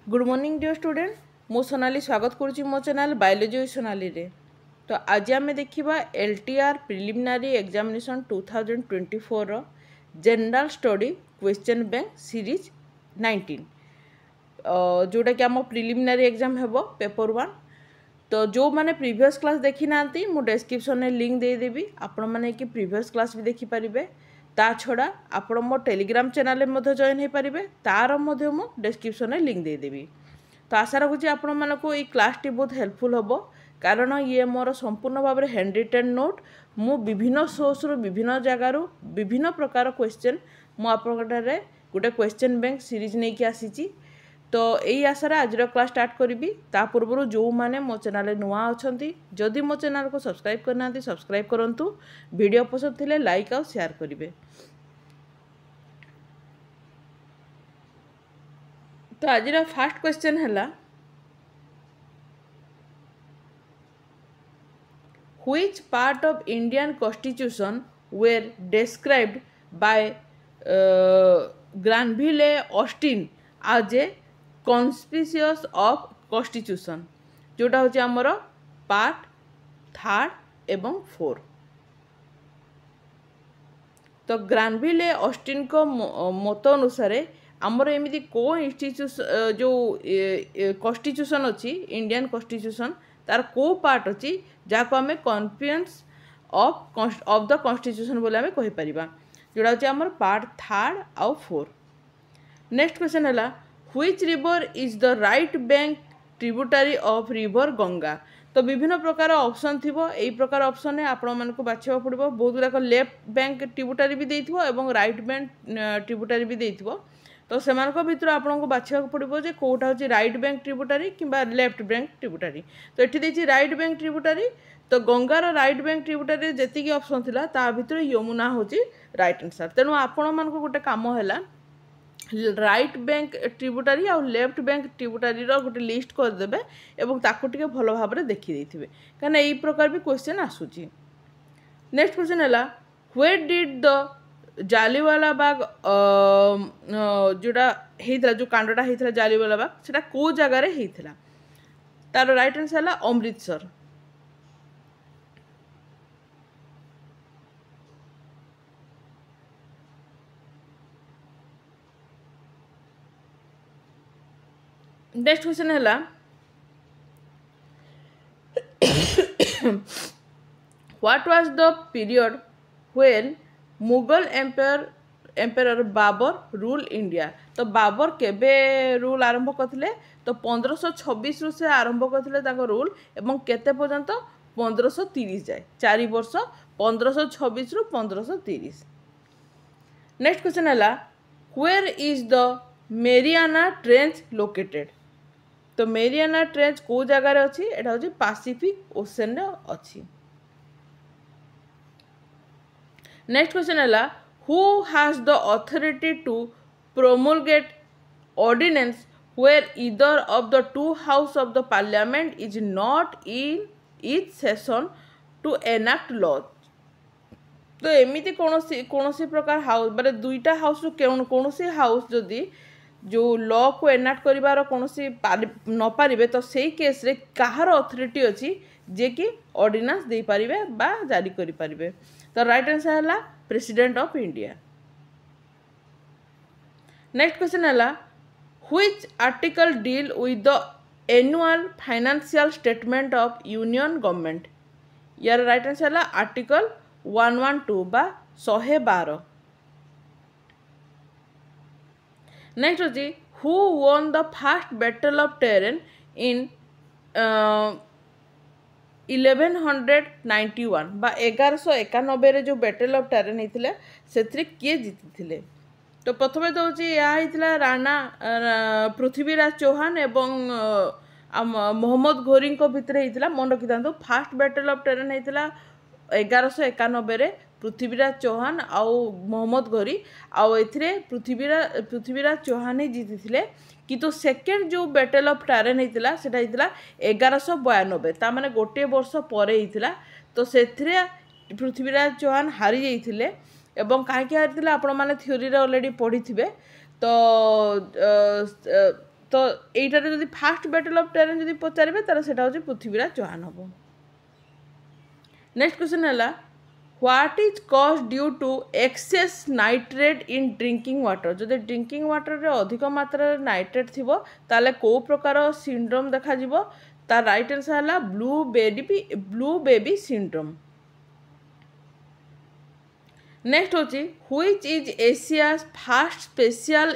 Good morning dear student मु सोनाली स्वागत करुच्ची मो चैनल बायोलॉजी विथ सोनाली रे। तो आज आम देखा एलटीआर प्रिलिमिनारी एग्जामिनेशन 2024 रो general study question bank series 19 जोटा कि आम प्रिलिमिनारी एग्जाम हेबो पेपर 1। तो जो मैंने प्रीवियस क्लास देखी ना मु डिस्क्रिप्शन में लिंक देदेवी आपण मैंने कि प्रीवियस क्लास भी देखिपारे। ता छड़ा आपण मो टेलीग्राम चैनल में जॉइन हो पारे तार मु डिस्क्रिप्शन में लिंक देदेवी। तो आशा रखुची आपण मानक ये क्लास टी बहुत हेल्पफुल हम कारण ये मोर संपूर्ण भाव में हैंड रिटेन नोट मु विभिन्न सोर्स रु विभिन्न जगार विभिन्न प्रकार क्वेश्चन मुझे गोटे क्वेश्चन बैंक सीरीज नहीं कि आसी। तो यही आशार आज क्लास स्टार्ट करी ता पूर्व जो मैंने मो चैनल नुआ अच्छा जदि मो चैनल को सब्सक्राइब करना सब्सक्राइब करूँ। वीडियो पसंद थे लाइक और शेयर करेंगे। तो आज फास्ट क्वेश्चन है which part of Indian constitution were described by Granville Austin as a conspicuous of constitution जोटा हूँ आमर पार्ट 3 एवं 4। तो ग्रानविले ऑस्टिन को मत अनुसार आमर एमती को इंस्टीट्यूशन जो कॉन्स्टिट्यूशन अच्छी इंडियन कॉन्स्टिट्यूशन तार को पार्ट अच्छी जहाँ आम कॉन्फिडेंस ऑफ द कॉन्स्टिट्यूशन बोले आम कहीपर जोड़ा हूँ आमर पार्ट 3 आउ 4। नेक्स्ट क्वेश्चन है which river is the right bank tributary of river Ganga. तो विभिन्न प्रकार ऑप्शन थी यही प्रकार ऑप्शन में आपण मानक बाछा पड़ो बहुत गुड़ाक लेफ्ट बैंक ट्रिब्यूटरी भी देथिबो एवं राइट बैंक ट्रिब्यूटरी भी देथिबो। तो से भितर आपको बाछा पड़ो जे कौटा हूँ राइट बैंक ट्रिब्यूटरी किंबा लेफ्ट बैंक ट्रिब्यूटरी। तो ये देखिए राइट बैंक ट्रिब्यूटरी तो गंगार राइट बैंक ट्रिब्यूटरी जी ऑप्शन थिला ता भितर यमुना हूँ राइट आंसर। तेणु आपण मानक गोटे काम है राइट बैंक ट्रिब्यूटरी और लेफ्ट बैंक ट्रिब्यूटरी गोटे लिस्ट करदे एवं ताकू टिके भल भाव में देखी देथिबे कहीं यही प्रकार भी क्वेश्चन आसूची। नेक्स्ट क्वेश्चन है where did the Jallianwala Bagh जोड़ा होता जो कांडटा होता जालियावाला बाग से कौ जगार होता तार राइट आंसर है अमृतसर। नेक्स्ट क्वेश्चन है what was the period when Mughal empire Babur rule India. तो बाबर केबे रूल आरंभ करथिले तो 1526 रु से आरंभ करथिले रूल एवं केते पर्यंत 1530 जाए 4 वर्ष 1526 रु 1530। नेक्स्ट क्वेश्चन है where is the Mariana trench located. तो मेरियाना ट्रेंच को जगार अच्छी एटा हूँ पैसिफिक ओशन अच्छी। नेक्स्ट क्वेश्चन है who has the authority to promulgate ordinance where either of the two house of the parliament is not in each session to enact law. तो एमती कौन प्रकार हाउस माने दुईटा हाउस कौन हाउस जदि जो लॉ को एनाक्ट कर कौन न पारे तो से केस रे कहार अथॉरिटी अच्छी जे कि ऑर्डिनेंस दे पारिबे बा जारी करि पारिबे। तो राइट आंसर है president of India. Next question है which article deal with the annual financial statement of union government. यार राइट आंसर है आर्टिकल 112 बा 112। नेक्स्ट अच्छी who won the first battle of Tarain in 1191 बा 1191 जो बैटल ऑफ टेरेन होता से किए जीति। तो प्रथम तो हूँ यह राणा पृथ्वीराज चौहान एवं मोहम्मद घोरी भितर होता मन रखी था। फास्ट बैटल ऑफ टेरेन होता 1191 पृथ्वीराज चौहान आउ मोहम्मद घोरी आउ एथिरे पृथ्वीराज चौहान ही जीति किंतु सेकेंड जो बैटल ऑफ टेरेन होता से 1192 ता माने गोटे वर्ष पर होता। तो से पृथ्वीराज चौहान हारी जाइए एवं कहीं हारी आपण मैंने थ्योरी ऑलरेडी पढ़ी थे। तो तो এইটারে যদি ফার্স্ট ব্যাটল অফ টেরেন যদি পচারিবে তাহলে সেটা হচ্ছে পৃথ্বীরাজ চৌহান হব। নেক্সট কোশ্চেন হলা what is cause due to excess nitrate in drinking water যদি ড্রিঙ্কিং ওয়াଟରରେ ଅଧିକ ମାତ୍ରାରେ ନାଇଟ୍ରେଟ୍ ଥିବ ତାହେଲେ କେଉଁ ପ୍ରକାର ସିଣ୍ଡ୍ରୋମ୍ ଦେଖାଯିବ ତାର ରାଇଟ୍ ଆନ୍ସର୍ ହେଲା ବ୍ଲୁ ବେବି ସିଣ୍ଡ୍ରୋମ୍। नेक्स्ट होची which is Asia's fast special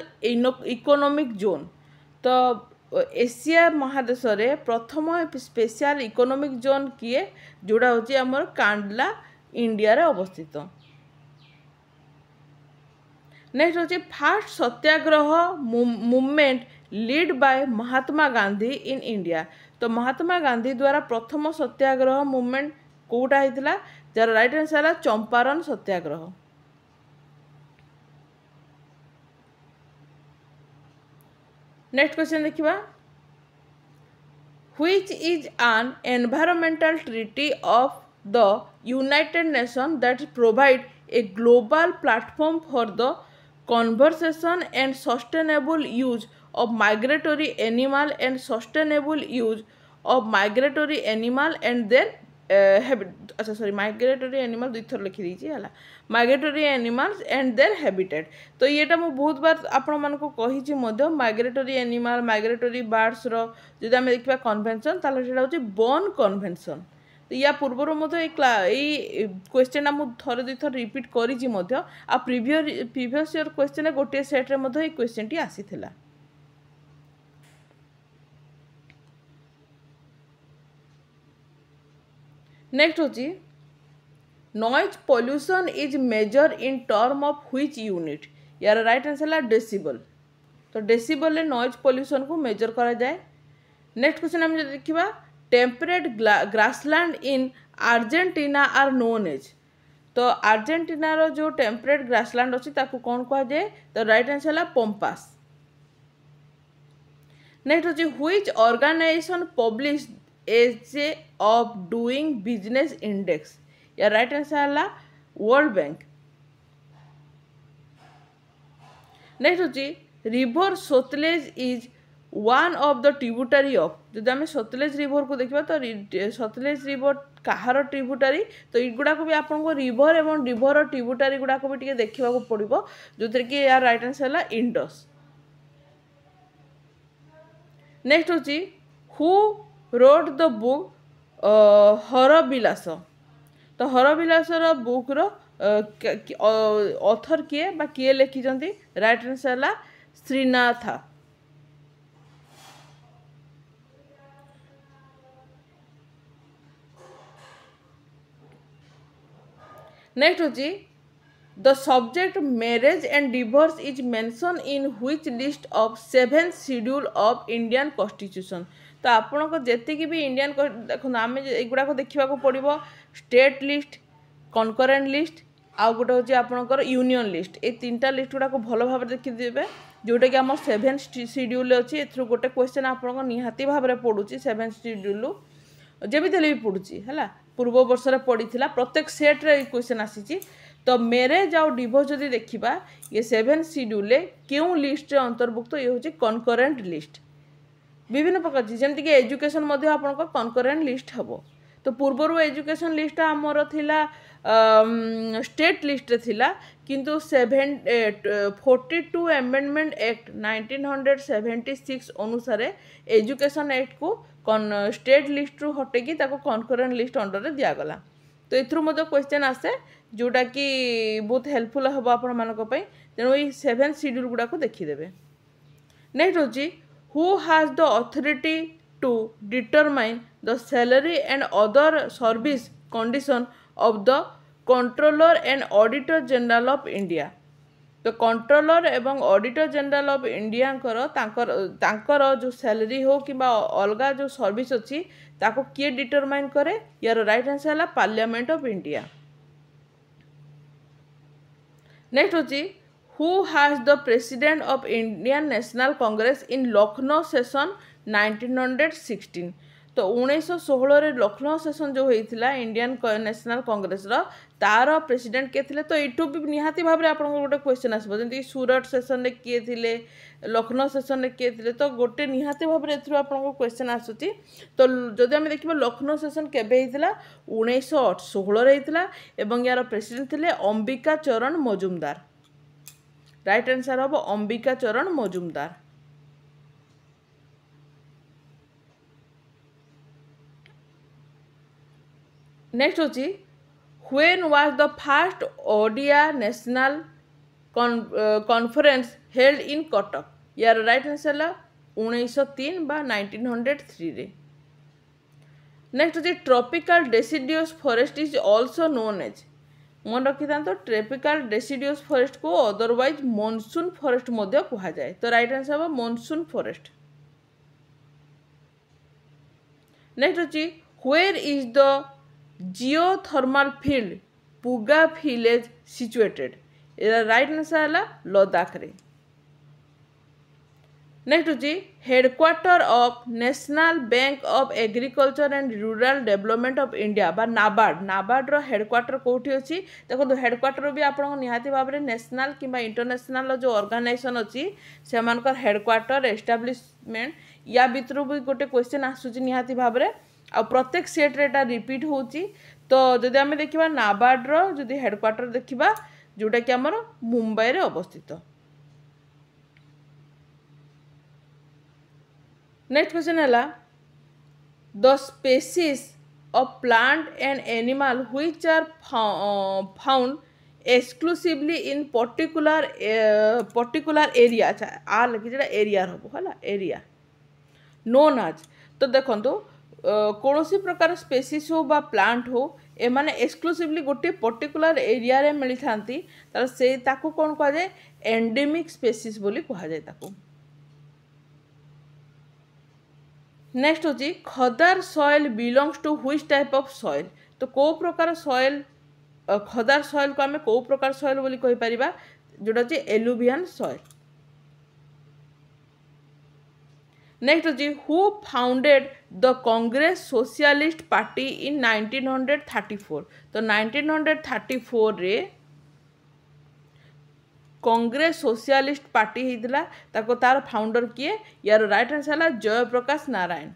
economic zone तो एशिया महादेश रे प्रथम स्पेशल इकोनॉमिक जोन किए जोड़ा होची हमर कांडला इंडिया रे अवस्थित। नेक्स्ट होची fast Satyagraha movement lead by Mahatma Gandhi in India तो महात्मा गांधी द्वारा प्रथम सत्याग्रह मूवमेंट कोटा होता जार राइट आंसर है चंपारण सत्याग्रह। नेक्स्ट क्वेश्चन देखिबा which is an environmental treaty of the United Nation that provide a global platform for the conversation and sustainable use of migratory animal and sustainable use of migratory animal and their अच्छा sorry migratory animal दुई थर लिखी दीजिए है migratory animals and their habitat तो ये मु बहुत बार आपण मानको कहिछि मध्य माइग्रेटरी एनिमल माइग्रेटरी बर्ड्स रो जदि हम देखिबा कन्वेंशन ताले सेटा होछि बर्न कन्वेंशन तो या पूर्वर मध्य ए क्वेश्चन मु थरे दुई थर रिपीट करिछि मध्य आ प्रीवियस ईयर क्वेश्चन गोटे सेट रे मध्य ए क्वेश्चन टी आसीथिला। नेक्स्ट होची noise pollution is measure in term of which unit यार राइट आंसर है डेसिबल तो डेसिबल रे नॉइज पोल्यूशन को मेजर करा जाए। नेक्स्ट क्वेश्चन हम देखिबा temperate grassland in Argentina are known as तो अर्जेंटीना रो जो टेम्परेट ग्रासलैंड अच्छी ताकू कौन कहा जाए तो राइट आंसर है पंपास। नेक्स्ट होची which organisation publish ease of doing business index या राइट आंसर है वर्ल्ड बैंक। नेक्स्ट होची river Sutlej is one of the tributary of जब आम सतलेज रिवर को देखा तो सतलेज रिवर कहार ट्रिब्यूटरी तो युड़ा को भी आपको रिवर एवं रिवर ट्रिब्यूटरी गुड़ाक भी टे देखा पड़ो जो थे कि यार राइट आंसर है इंडस। नेक्स्ट होची who wrote the book Harbilas तो हरबिलासर बुक रो ऑथर किए बा किए लिखिं राइट आंसर है श्रीनाथा। नेक्स्ट होची the subject marriage and divorce is mention in which list of 7 schedule of Indian constitution तो आपण को जेतिकी भी इंडियन देखो आम एगुड़ा को देखा पड़ो स्टेट लिस्ट कनकरेंट लिस्ट आउ गोटे हूँ आपंकर यूनियन लिस्ट ये 3टा लिस्ट गुड़ा भल भाव देखिदेवे जोटा कि आम 7 शेड्यूल अच्छी ए गोटे क्वेश्चन आपको निहाती भाव में पड़ुची 7 शेड्यूल जमी भी पड़ुची है पूर्व वर्ष पड़ी प्रत्येक सेट्रे क्वेश्चन आसी तो मैरेज आउ डिवोर्स जदि देखा ये 7 शेड्यूल क्यों लिस्ट अंतर्भुक्त ये हूँ कनकरेंट लिस्ट विभिन्न प्रकार जमीक एजुकेशन आपंकर कनकरेंट लिस्ट हम तो पूर्वर एजुकेशन लिस्ट आमर थिला स्टेट लिस्ट थिला किंतु 42 एमेंडमेंट एक्ट 1976 अनुसार एजुकेशन एक्ट को स्टेट लिस्ट रू हटेकी कनकरेंट लिस्ट अंडर दिगला तो ये क्वेश्चन आसे जोटा कि बहुत हेल्पफुल हम आपण तेणु ये 7 शेड्यूल गुड़ा को देखीदे। नेक्स्ट होची who has the authority to determine the salary and other service condition of the controller and auditor general of India तो कंट्रोलर एवं ऑडिटर जनरल ऑफ इंडिया तांकर जो सैलरी हो कि अलग जो सर्विस अच्छी ताको किए डिटरमाइन करे यार राइट आंसर है पार्लियामेंट ऑफ इंडिया। नेक्स्ट होची who has the president of Indian national Congress in Lucknow session 1916 तो 1916 लखनऊ सेशन जो होता इंडियन नेशनल कांग्रेस तार प्रेसिडेंट किए थे तो यू भी निहाती भाव में आप गोटे क्वेश्चन आसो जमी सूरत सेशन में किए थे लखनऊ सेशन में किए थे तो गोटे निहाती भाव में आपको क्वेश्चन आसूँ तो जदि आम देखा लखनऊ सेशन केवे होता 1916 होता यार प्रेसिडेंट थे अंबिका चरण मजुमदार राइट आंसर हम अंबिका चरण मजुमदार। नेक्स्ट होची when was the first Odia national conference held in Cuttack यार राइट आंसर है 1903 बा 1903 रे। नेक्स्ट होची tropical deciduous forest is also known as मन रखी था तो ट्रॉपिकल डेसिडियस फॉरेस्ट को अदरवाइज मॉनसून फॉरेस्ट मध्य कहा जाए तो राइट आंसर है मॉनसून फॉरेस्ट। नेक्स्ट होची where is the geothermal field Puga village situated right answer है लद्दाख रे। नेक्स्ट होची headquarter of National Bank of Agriculture and Rural Development of India बा नाबार्ड रो हेडक्वार्टर कोठी अछि देखो हेडक्वार्टर भी आपन निहाती भाव में नेशनल किंबा इंटरनेशनल जो ऑर्गेनाइजेशन अछि से मानकर हेडक्वार्टर एस्टाब्लिशमेंट या भितर भी गोटे क्वेश्चन आसुची निहाती भाव में आ प्रत्येक सेट रे एटा रिपीट होची तो जदि आम देखा नाबार्ड रो जदि हेडक्वार्टर देखा जोटा कि आमर मुंबई रे अवस्थित। नेक्स्ट क्वेश्चन है the species of plant and animal which are found exclusively in particular area अच्छा आ लिखी जो एरिया हम है एरिया नोन आज तो देखो कौन सी प्रकार स्पेसीज हो बा प्लांट हो एमाने एक्सक्लूसिवली गोटे पर्टिकुलर एरिया रे मिली थांती तार से ताकू कौन कहा जाए एंडेमिक स्पेसीज बोली कहा जाए ताकू। नेक्स्ट होची khadar soil belongs to which type of soil तो को प्रकार सॉइल खदार सॉइल को आम को प्रकार सॉइल बोली कहि परिबा जोटा होची एलुवियन सॉइल। नेक्स्ट होची who founded the Congress socialist party इन 1934 तो 1934 रे कांग्रेस सोशलिस्ट पार्टी होता ताको तार फाउंडर किए यार राइट आंसर है जयप्रकाश नारायण।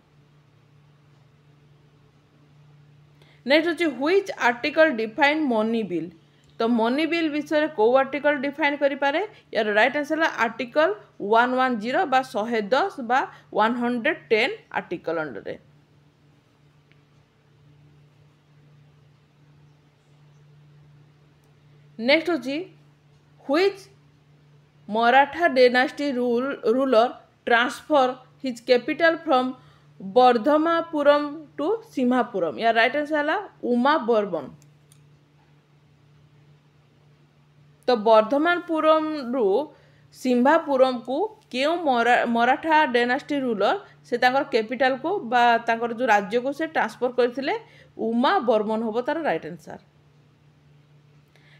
नेक्स्ट होची which article define money bill तो मनी बिल विषय को आर्टिकल डिफाइन करि पारे यार राइट आंसर है आर्टिकल 110 बा 110 बा 110 आर्टिकल अंडर रे। नेक्स्ट होची which Maratha dynasty ruler transfer his capital from Bardhamapuram to Simhapuram या राइट आंसर है उमा बर्मन। तो बर्धमानपुरम रु सिंहापुरम को क्यों मराठा डायनास्टी रूलर से तांकर कैपिटल को बा तांकर जो राज्य को से ट्रांसफर करथिले उमा बर्मन होबो तार राइट आंसर।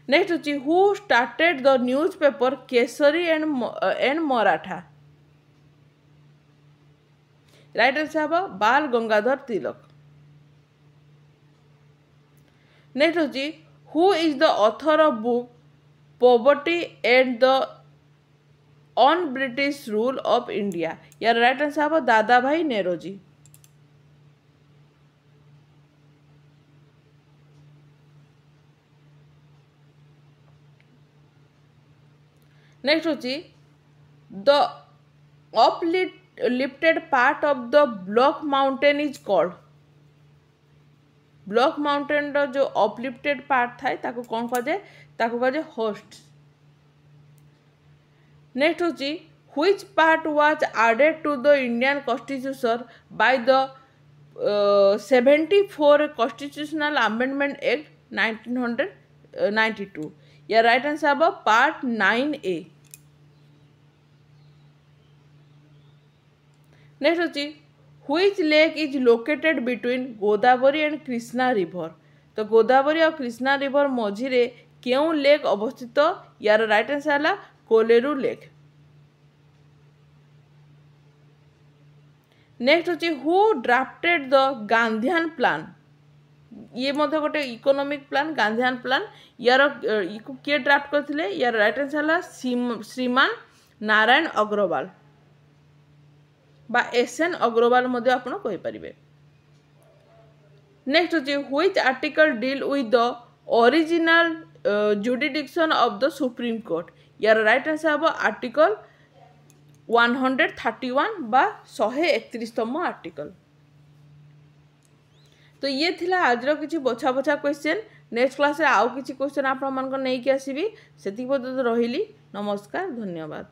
नेक्स्ट होची who started the newspaper Kesari and Maratha right answer है बाल गंगाधर तिलक। नेक्स्ट होची who is the author of book poverty and the on British rule of India यार राइट आंसर है दादा भाई नेरोजी। नेक्स्ट होची the uplifted part of the block mountain is called block mountain रो जो uplifted part थाए ताको कौन कहा जाए होस्ट। नेक्स्ट होची which part was added to the Indian constitution by the 74 constitutional amendment act 1992 या राइट आंसर है पार्ट 9A। नेक्स्ट होची which lake is located between Godavari and Krishna river तो गोदावरी और कृष्णा रिवर मझिरे क्यों लेक अवस्थित यार राइट आंसर है कोलेरू लेक। नेक्स्ट होची who drafted the Gandhian plan. ये मध्य गोटे इकोनॉमिक प्लान गांधीयन प्लान यार किए ड्राफ्ट करथिले यार राइट आंसर है श्रीमान नारायण अग्रवाल बा एसएन अग्रवाल मध्य आपण कहि परिबे। नेक्स्ट होची which article deal with the original jurisdiction of the supreme court. यार राइट आंसर है आर्टिकल 131 बा 131तम आर्टिकल। तो ये थिला आज किसी बछा बछा क्वेश्चन। नेक्स्ट क्लास रे आउ किसी क्वेश्चन आपण मन को नहीं कि आसीबी। सेति पद रहिली। नमस्कार, धन्यवाद।